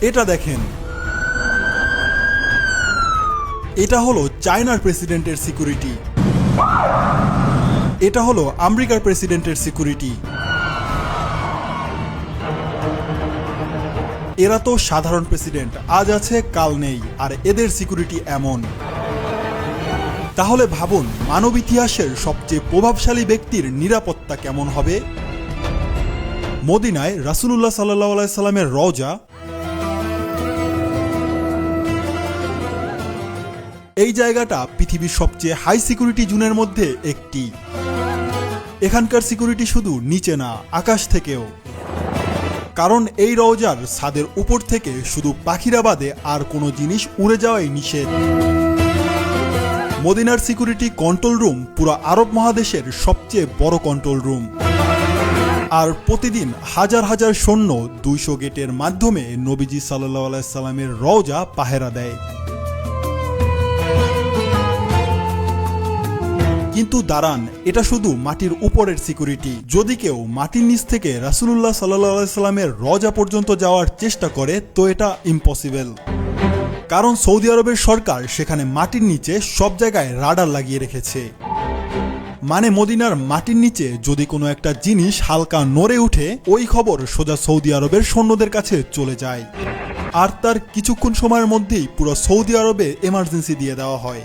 এটা দেখেন, এটা হলো চায়নার প্রেসিডেন্টের সিকিউরিটি, এটা হলো আমেরিকার প্রেসিডেন্টের সিকিউরিটি। এরা তো সাধারণ প্রেসিডেন্ট, আজ আছে কাল নেই, আর এদের সিকিউরিটি এমন। তাহলে ভাবুন মানব ইতিহাসের সবচেয়ে প্রভাবশালী ব্যক্তির নিরাপত্তা কেমন হবে। মদিনায় রাসূলুল্লাহ সাল্লাল্লাহু আলাইহি সাল্লামের রওজা, এই জায়গাটা পৃথিবীর সবচেয়ে হাই সিকিউরিটি জোনের মধ্যে একটি। এখানকার সিকিউরিটি শুধু নিচে না, আকাশ থেকেও। কারণ এই রওজার ছাদের উপর থেকে শুধু পাখিরা বাদে আর কোনো জিনিস উড়ে যাওয়াই নিষেধ। মদিনার সিকিউরিটি কন্ট্রোল রুম পুরো আরব মহাদেশের সবচেয়ে বড় কন্ট্রোল রুম। আর প্রতিদিন হাজার হাজার সৈন্য 200 গেটের মাধ্যমে নবীজি সাল্লাল্লাহু আলাইহি সাল্লামের রওজা পাহারা দেয়। কিন্তু দাঁড়ান, এটা শুধু মাটির উপরের সিকিউরিটি। যদি কেউ মাটির নিচ থেকে রাসূলুল্লাহ সাল্লাল্লাহু আলাইহি সাল্লামের রওজা পর্যন্ত যাওয়ার চেষ্টা করে তো এটা ইম্পসিবল। কারণ সৌদি আরবের সরকার সেখানে মাটির নিচে সব জায়গায় রাডার লাগিয়ে রেখেছে। মানে মদিনার মাটির নিচে যদি কোনো একটা জিনিস হালকা নড়ে উঠে, ওই খবর সোজা সৌদি আরবের সৈন্যদের কাছে চলে যায়। আর তার কিছুক্ষণ সময়ের মধ্যেই পুরো সৌদি আরবে এমার্জেন্সি দিয়ে দেওয়া হয়।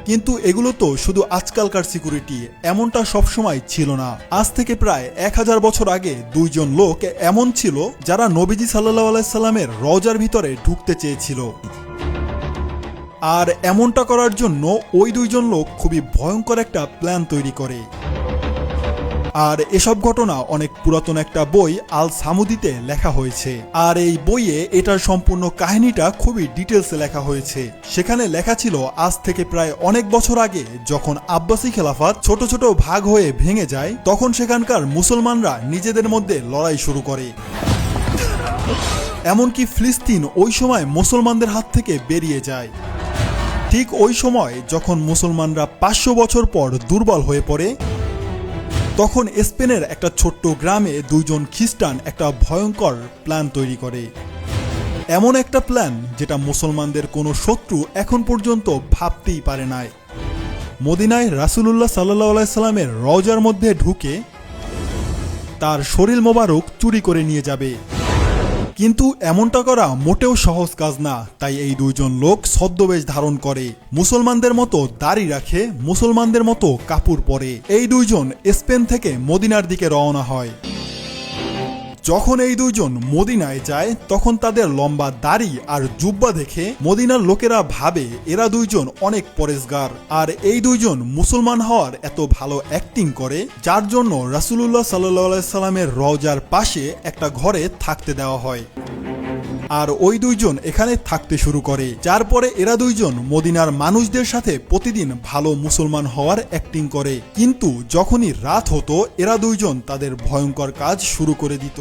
কিন্তু এগুলো তো শুধু আজকালকার সিকিউরিটি, এমনটা সবসময় ছিল না। আজ থেকে প্রায় 1000 বছর আগে দুইজন লোক এমন ছিল যারা নবীজি সাল্লাল্লাহু আলাইহি সাল্লামের রওজার ভিতরে ঢুকতে চেয়েছিল। আর এমনটা করার জন্য ওই দুইজন লোক খুবই ভয়ঙ্কর একটা প্ল্যান তৈরি করে। আর এসব ঘটনা অনেক পুরাতন একটা বই আল সামুদিতে লেখা হয়েছে। আর এই বইয়ে এটার সম্পূর্ণ কাহিনীটা খুবই ডিটেলসে লেখা হয়েছে। সেখানে লেখা ছিল আজ থেকে প্রায় অনেক বছর আগে যখন আব্বাসী খেলাফত ছোট ছোট ভাগ হয়ে ভেঙে যায়, তখন সেখানকার মুসলমানরা নিজেদের মধ্যে লড়াই শুরু করে। এমনকি ফিলিস্তিন ওই সময় মুসলমানদের হাত থেকে বেরিয়ে যায়। ঠিক ওই সময় যখন মুসলমানরা 500 বছর পর দুর্বল হয়ে পড়ে, তখন স্পেনের একটা ছোট্ট গ্রামে দুইজন খ্রিস্টান একটা ভয়ঙ্কর প্ল্যান তৈরি করে। এমন একটা প্ল্যান যেটা মুসলমানদের কোনো শত্রু এখন পর্যন্ত ভাবতেই পারে নাই। মদিনায় রাসূলুল্লাহ সাল্লাল্লাহু আলাইহি সাল্লামের রওজার মধ্যে ঢুকে তার শরীর মোবারক চুরি করে নিয়ে যাবে। কিন্তু এমনটা করা মোটেও সহজ কাজ না। তাই এই দুইজন লোক ছদ্মবেশ ধারণ করে, মুসলমানদের মতো দাড়ি রাখে, মুসলমানদের মতো কাপড় পরে। এই দুইজন স্পেন থেকে মদিনার দিকে রওনা হয়। যখন এই দুইজন মদিনায় যায় তখন তাদের লম্বা দাড়ি আর জুব্বা দেখে মদিনার লোকেরা ভাবে এরা দুইজন অনেক পরেশগার। আর এই দুইজন মুসলমান হওয়ার এত ভালো অ্যাক্টিং করে, যার জন্য রাসূলুল্লাহ সাল্লাল্লাহু আলাইহি সাল্লামের রওজার পাশে একটা ঘরে থাকতে দেওয়া হয়। আর ওই দুইজন এখানে থাকতে শুরু করে, যার পরে এরা দুইজন মদিনার মানুষদের সাথে প্রতিদিন ভালো মুসলমান হওয়ার অ্যাক্টিং করে। কিন্তু যখনই রাত হতো এরা দুইজন তাদের ভয়ঙ্কর কাজ শুরু করে দিত।